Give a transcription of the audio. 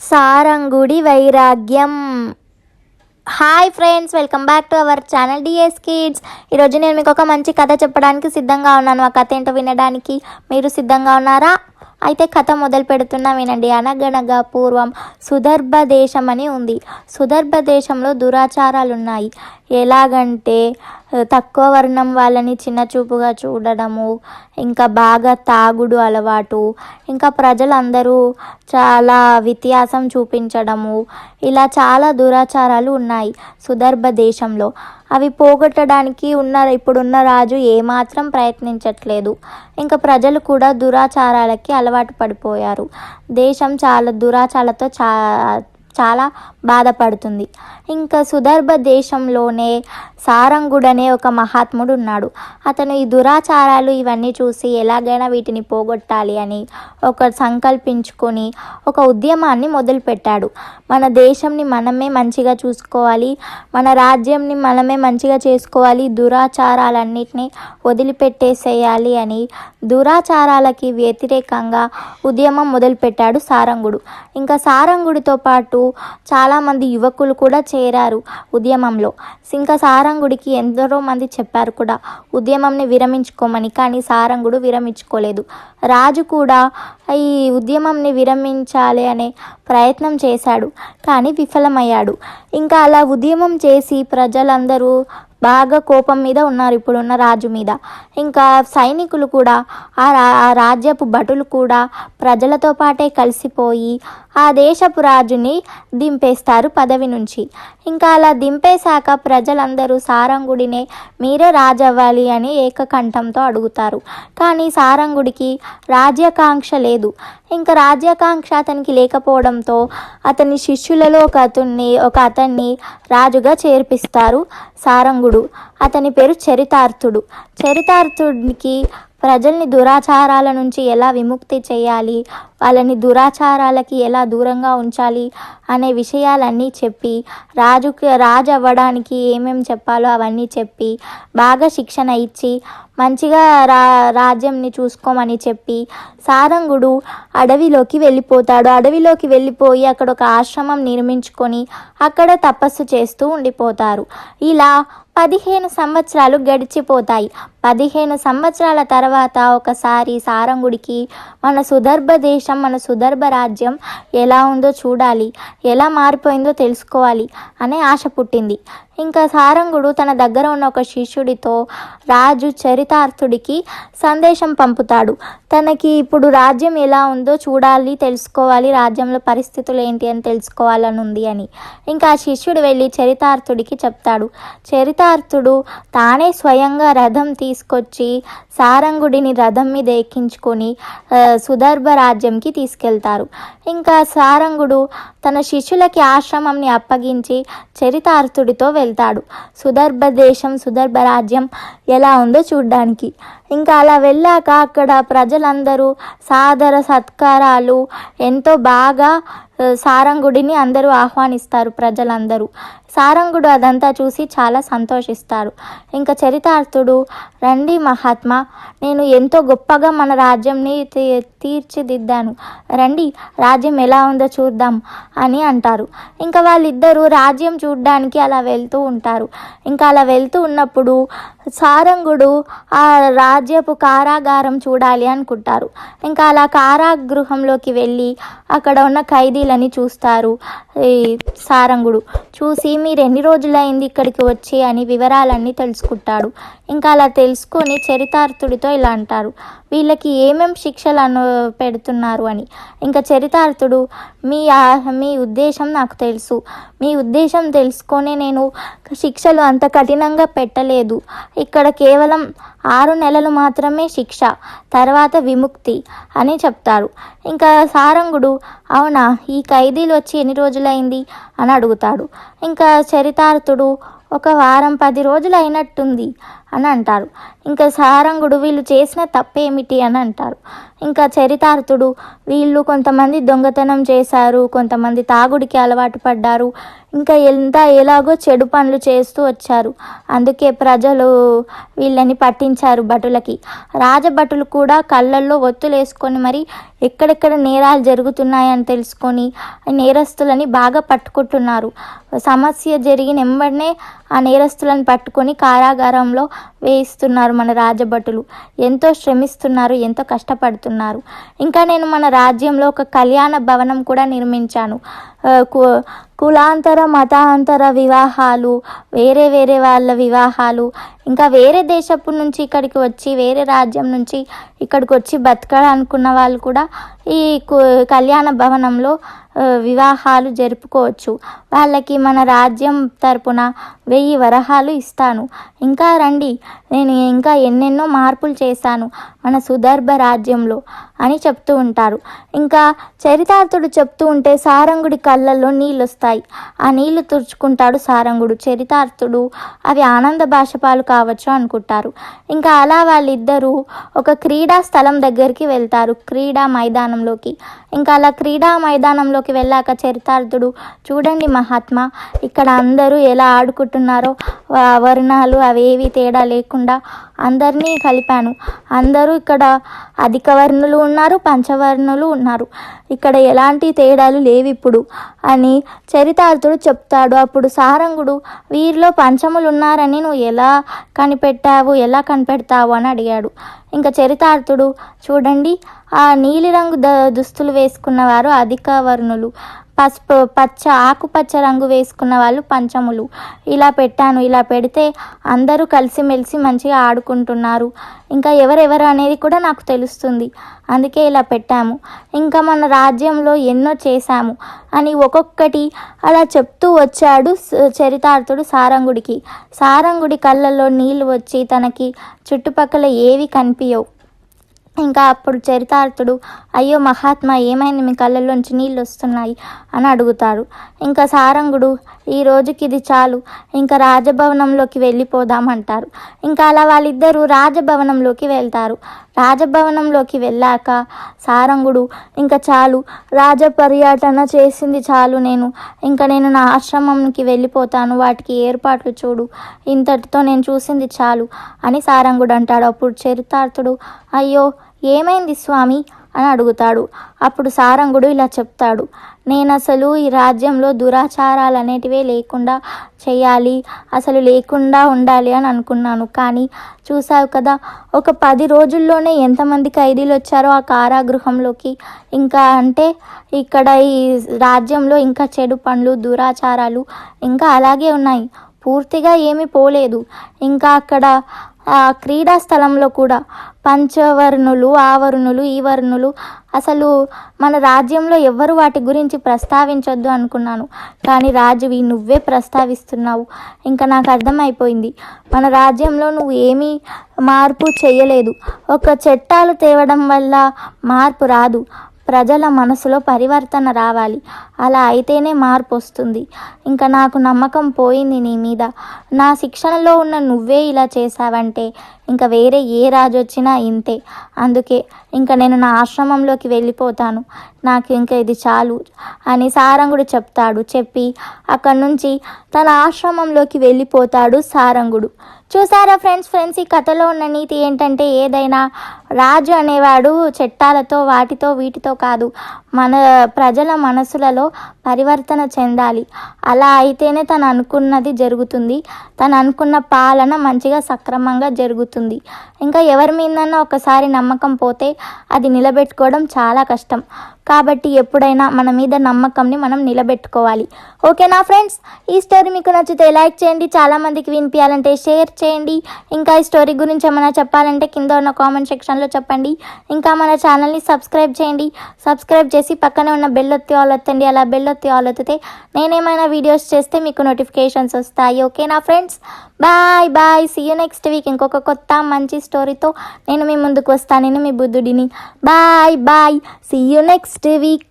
సారంగుడి వైరాగ్యం. Hi friends, welcome back to our channel DS kids. ఈరోజు నేను మీకు ఒక మంచి కథ చెప్పడానికి సిద్ధంగా ఉన్నాను. ఆ కథ ఏంటో వినడానికి మీరు సిద్ధంగా ఉన్నారా? అయితే కథ మొదలు పెడుతున్నా వినండి. అనగనగా పూర్వం సుదర్భ దేశం అని ఉంది. సుదర్భ దేశంలో దురాచారాలు ఉన్నాయి. ఎలాగంటే తక్కువ వర్ణం వాళ్ళని చిన్న చూపుగా చూడడము, ఇంకా బాగా తాగుడు అలవాటు, ఇంకా ప్రజలందరూ చాలా వ్యత్యాసం చూపించడము, ఇలా చాలా దురాచారాలు ఉన్నాయి సుదర్భ దేశంలో. అవి పోగొట్టడానికి ఇప్పుడున్న రాజు ఏమాత్రం ప్రయత్నించట్లేదు. ఇంకా ప్రజలు కూడా దురాచారాలకి అలవాటు పడిపోయారు. దేశం చాలా దురాచారాలతో చాలా బాధపడుతుంది. ఇంకా సుదర్భ దేశంలోనే సారంగుడు అనే ఒక మహాత్ముడు ఉన్నాడు. అతను ఈ దురాచారాలు ఇవన్నీ చూసి ఎలాగైనా వీటిని పోగొట్టాలి అని సంకల్పించుకొని ఒక ఉద్యమాన్ని మొదలుపెట్టాడు. మన దేశంని మనమే మంచిగా చూసుకోవాలి, మన రాజ్యంని మనమే మంచిగా చేసుకోవాలి, దురాచారాలన్నిటినీ వదిలిపెట్టేసేయాలి అని దురాచారాలకి వ్యతిరేకంగా ఉద్యమం మొదలుపెట్టాడు సారంగుడు. ఇంకా సారంగుడితో పాటు చాలామంది యువకులు కూడా చేరారు ఉద్యమంలో. ఇంకా సారంగుడికి ఎందరో మంది చెప్పారు కూడా ఉద్యమంని విరమించుకోమని, కానీ సారంగుడు విరమించుకోలేదు. రాజు కూడా ఈ ఉద్యమంని విరమించాలి అనే ప్రయత్నం చేశాడు, కానీ విఫలమయ్యాడు. ఇంకా అలా ఉద్యమం చేసి ప్రజలందరూ బాగా కోపం మీద ఉన్నారు ఇప్పుడున్న రాజు మీద. ఇంకా సైనికులు కూడా ఆ రాజ్యపు భటులు కూడా ప్రజలతో పాటే కలిసిపోయి ఆ దేశపు రాజుని దింపేస్తారు పదవి నుంచి. ఇంకా అలా దింపేశాక ప్రజలందరూ సారంగుడినే మీరే రాజు అవ్వాలి అని ఏకకంఠంతో అడుగుతారు. కానీ సారంగుడికి రాజ్యాకాంక్ష లేదు. ఇంకా రాజ్యాకాంక్ష అతనికి లేకపోవడంతో అతని శిష్యులలో ఒక అతన్ని రాజుగా చేర్పిస్తారు సారంగుడు. అతని పేరు చరితార్థుడు. చరితార్థుడికి ప్రజల్ని దురాచారాల నుంచి ఎలా విముక్తి చేయాలి, వాళ్ళని దురాచారాలకి ఎలా దూరంగా ఉంచాలి అనే విషయాలన్నీ చెప్పి రాజు అవ్వడానికి ఏమేమి చెప్పాలో అవన్నీ చెప్పి బాగా శిక్షణ ఇచ్చి మంచిగా రాజ్యంని చూసుకోమని చెప్పి సారంగుడు అడవిలోకి వెళ్ళిపోతాడు. అడవిలోకి వెళ్ళిపోయి అక్కడ ఒక ఆశ్రమం నిర్మించుకొని అక్కడ తపస్సు చేస్తూ ఉండిపోతారు. ఇలా 15 సంవత్సరాలు గడిచిపోతాయి. 15 సంవత్సరాల తర్వాత ఒకసారి సారంగుడికి మన సుదర్భ దేశం, మన సుదర్భ రాజ్యం ఎలా ఉందో చూడాలి, ఎలా మారిపోయిందో తెలుసుకోవాలి అనే ఆశ పుట్టింది. ఇంకా సారంగుడు తన దగ్గర ఉన్న ఒక శిష్యుడితో రాజు చరితార్థుడికి సందేశం పంపుతాడు. తనకి ఇప్పుడు రాజ్యం ఎలా ఉందో చూడాలి, తెలుసుకోవాలి, రాజ్యంలో పరిస్థితులు ఏంటి అని తెలుసుకోవాలని ఉంది అని. ఇంకా ఆ శిష్యుడు వెళ్ళి చరితార్థుడికి చెప్తాడు. చరితార్థుడు తానే స్వయంగా రథం తీసుకొచ్చి సారంగుడిని రథం మీద ఎక్కించుకొని సుదర్భ రాజ్యంకి తీసుకెళ్తారు. ఇంకా సారంగుడు తన శిష్యులకి ఆశ్రమంని అప్పగించి చరితార్థుడితో వెళ్తాడు సుదర్భ దేశం, సుదర్భ రాజ్యం ఎలా ఉందో చూడ్డానికి. ఇంకా అలా వెళ్ళాక అక్కడ ప్రజలందరూ సాదర సత్కారాలు ఎంతో బాగా సారంగుడిని అందరూ ఆహ్వానిస్తారు ప్రజలందరూ. సారంగుడు అదంతా చూసి చాలా సంతోషిస్తాడు. ఇంకా చరితార్థుడు, రండి మహాత్మా, నేను ఎంతో గొప్పగా మన రాజ్యంని తీర్చిదిద్దాను, రండి రాజ్యం ఎలా ఉందో చూద్దాం అని అంటారు. ఇంకా వాళ్ళిద్దరూ రాజ్యం చూడ్డానికి అలా వెళ్తూ ఉంటారు. ఇంకా అలా వెళ్తూ ఉన్నప్పుడు సారంగుడు ఆ రాజ్యపు కారాగారం చూడాలి అనుకుంటారు. ఇంకా అలా కారాగృహంలోకి వెళ్ళి అక్కడ ఉన్న ఖైదీలని చూస్తారు. సారంగుడు చూసి మీరు ఎన్ని రోజులైంది ఇక్కడికి వచ్చి అని వివరాలన్నీ తెలుసుకుంటాడు. ఇంకా అలా తెలుసుకొని చరితార్థుడితో ఇలా అంటారు, వీళ్ళకి ఏమేం శిక్షలు పెడుతున్నారు అని. ఇంకా చరితార్థుడు, మీ ఉద్దేశం నాకు తెలుసు, మీ ఉద్దేశం తెలుసుకొని నేను శిక్షలు అంత కఠినంగా పెట్టలేదు. ఇక్కడ కేవలం 6 నెలలు మాత్రమే శిక్ష, తర్వాత విముక్తి అని చెప్తారు. ఇంకా సారంగుడు, అవునా, ఈ ఖైదీలు వచ్చి ఎన్ని రోజులైంది అని అడుగుతాడు. ఇంకా చరితార్థుడు, ఒక వారం 10 రోజులు అయినట్టుంది అని అంటారు. ఇంకా సారంగుడు వీళ్ళు చేసిన తప్పేమిటి అని అంటారు. ఇంకా చరితార్థుడు వీళ్ళు కొంతమంది దొంగతనం చేశారు, కొంతమంది తాగుడికి అలవాటు పడ్డారు, ఇంకా ఎలాగో చెడు పనులు చేస్తూ వచ్చారు. అందుకే ప్రజలు వీళ్ళని పట్టించారు భటులకి. రాజభటులు కూడా కళ్ళల్లో ఒత్తులేసుకొని మరి ఎక్కడెక్కడ నేరాలు జరుగుతున్నాయని తెలుసుకొని నేరస్తులని బాగా పట్టుకుంటున్నారు. సమస్య జరిగిన వెంబడనే ఆ నేరస్తులను పట్టుకొని కారాగారంలో వేయిస్తున్నారు మన రాజభటులు. ఎంతో శ్రమిస్తున్నారు, ఎంతో కష్టపడుతున్నారు. ఇంకా నేను మన రాజ్యంలో ఒక కళ్యాణ భవనం కూడా నిర్మించాను. కులాంతర మతాంతర వివాహాలు, వేరే వేరే వాళ్ళ వివాహాలు, ఇంకా వేరే దేశపు నుంచి ఇక్కడికి వచ్చి, వేరే రాజ్యం నుంచి ఇక్కడికి వచ్చి బతకాలనుకున్న వాళ్ళు కూడా ఈ కళ్యాణ భవనంలో వివాహాలు జరుపుకోవచ్చు. వాళ్ళకి మన రాజ్యం తరపున 1000 వరహాలు ఇస్తాను. ఇంకా రండి, నేను ఇంకా ఎన్నెన్నో మార్పులు చేశాను మన సుదర్భ రాజ్యంలో అని చెప్తూ ఉంటారు. ఇంకా చరితార్థుడు చెప్తూ ఉంటే సారంగుడి కళ్ళల్లో నీళ్ళు వస్తాయి. ఆ నీళ్లు తుడుచుకుంటాడు సారంగుడు. చరితార్థుడు అవి ఆనంద బాష్పాలు కావచ్చు అనుకుంటారు. ఇంకా అలా వాళ్ళిద్దరూ ఒక క్రీడా స్థలం దగ్గరికి వెళ్తారు, క్రీడా మైదానంలోకి. ఇంకా అలా క్రీడా మైదానంలోకి వెళ్ళాక చరితార్థుడు, చూడండి మహాత్మా, ఇక్కడ అందరూ ఎలా ఆడుకుంటున్నారో, వర్ణాలు అవేవి తేడా లేకుండా అందరినీ కలిపాను. అందరూ ఇక్కడ అధిక వర్ణులు ఉన్నారు, పంచవర్ణులు ఉన్నారు, ఇక్కడ ఎలాంటి తేడాలు లేవు ఇప్పుడు అని చరితార్థుడు చెప్తాడు. అప్పుడు సారంగుడు, వీరిలో పంచములు ఉన్నారని నువ్వు ఎలా కనిపెడతావు అని అడిగాడు. ఇంకా చరితార్థుడు, చూడండి, ఆ నీలిరంగు దుస్తులు వేసుకున్న వారు అధిక వర్ణులు, ఆకుపచ్చ రంగు వేసుకున్న వాళ్ళు పంచములు. ఇలా పెట్టాను. ఇలా పెడితే అందరూ కలిసిమెలిసి మంచిగా ఆడుకుంటున్నారు. ఇంకా ఎవరెవరు అనేది కూడా నాకు తెలుస్తుంది, అందుకే ఇలా పెట్టాము. ఇంకా మన రాజ్యంలో ఎన్నో చేశాము అని ఒక్కొక్కటి అలా చెప్తూ వచ్చాడు చరితార్థుడు సారంగుడికి. సారంగుడి కళ్ళల్లో నీళ్ళు వచ్చి తనకి చుట్టుపక్కల ఏవి కనిపించవు. ఇంకా అప్పుడు చరితార్థుడు, అయ్యో మహాత్మా, ఏమైంది, మీ కళ్ళల్లోంచి నీళ్ళు వస్తున్నాయి అని అడుగుతాడు. ఇంకా సారంగుడు, ఈ రోజుకి ఇది చాలు, ఇంకా రాజభవనంలోకి వెళ్ళిపోదామంటారు. ఇంకా అలా వాళ్ళిద్దరూ రాజభవనంలోకి వెళ్తారు. రాజభవనంలోకి వెళ్ళాక సారంగుడు, ఇంకా చాలు, రాజ పర్యటన చేసింది చాలు, నేను నా ఆశ్రమంకి వెళ్ళిపోతాను, వాటికి ఏర్పాట్లు చూడు, ఇంతటితో నేను చూసింది చాలు అని సారంగుడు అంటాడు. అప్పుడు చరితార్థుడు, అయ్యో ఏమైంది స్వామి అని అడుగుతాడు. అప్పుడు సారంగుడు ఇలా చెప్తాడు, నేను అసలు ఈ రాజ్యంలో దురాచారాలు అనేటివే లేకుండా చేయాలి, అసలు లేకుండా ఉండాలి అని అనుకున్నాను. కానీ చూసావు కదా, ఒక 10 రోజుల్లోనే ఎంతమంది ఖైదీలు వచ్చారో ఆ కారాగృహంలోకి. ఇంకా అంటే ఇక్కడ ఈ రాజ్యంలో ఇంకా చెడు పనులు, దురాచారాలు ఇంకా అలాగే ఉన్నాయి, పూర్తిగా ఏమీ పోలేదు. ఇంకా అక్కడ ఆ క్రీడా స్థలంలో కూడా పంచవర్ణులు, ఆ వర్ణులు, ఈ వర్ణులు, అసలు మన రాజ్యంలో ఎవ్వరు వాటి గురించి ప్రస్తావించొద్దు అనుకున్నాను, కానీ రాజువి నువ్వే ప్రస్తావిస్తున్నావు. ఇంకా నాకు అర్థమైపోయింది, మన రాజ్యంలో నువ్వు ఏమీ మార్పు చేయలేదు. ఒక చట్టాలు తేవడం వల్ల మార్పు రాదు, ప్రజల మనసులో పరివర్తన రావాలి, అలా అయితేనే మార్పు వస్తుంది. ఇంకా నాకు నమ్మకం పోయింది నీ మీద. నా శిక్షణలో ఉన్న నువ్వే ఇలా చేశావంటే ఇంకా వేరే ఏ రాజు వచ్చినా ఇంతే. అందుకే ఇంకా నేను నా ఆశ్రమంలోకి వెళ్ళిపోతాను, నాకు ఇంకా ఇది చాలు అని సారంగుడు చెప్తాడు. చెప్పి అక్కడి నుంచి తన ఆశ్రమంలోకి వెళ్ళిపోతాడు సారంగుడు. చూసారా ఫ్రెండ్స్, ఈ కథలో ఉన్న నీతి ఏంటంటే, ఏదైనా రాజు అనేవాడు చట్టాలతో వాటితో వీటితో కాదు, మన ప్రజల మనసులలో పరివర్తన చెందాలి. అలా అయితేనే తను అనుకున్నది జరుగుతుంది, తను అనుకున్న పాలన మంచిగా సక్రమంగా జరుగుతుంది. ఇంకా ఎవరి మీదన్నా ఒకసారి నమ్మకం పోతే అది నిలబెట్టుకోవడం చాలా కష్టం. కాబట్టి ఎప్పుడైనా మన మీద నమ్మకంని మనం నిలబెట్టుకోవాలి. ఓకేనా ఫ్రెండ్స్, ఈ స్టోరీ మీకు నచ్చితే లైక్ చేయండి, చాలామందికి వినిపించాలంటే షేర్ చేయండి. ఇంకా ఈ స్టోరీ గురించి ఏమైనా చెప్పాలంటే కింద ఉన్న కామెంట్ సెక్షన్లో చెప్పండి. ఇంకా మన ఛానల్ని సబ్స్క్రైబ్ చేయండి. సబ్స్క్రైబ్ చేసి పక్కనే ఉన్న బెల్ ఒత్తి ఆల్ ఒత్తండి. అలా బెల్ ఒత్తి ఆల్ ఒత్తితే నేనేమైనా వీడియోస్ చేస్తే మీకు నోటిఫికేషన్స్ వస్తాయి. ఓకేనా friends, bye bye, see you next week. ఇంకొక కొత్త మంచి స్టోరీతో నేను మీ ముందుకు వస్తాను. నేను మీ బుద్ధుడిని. Bye bye, see you next week.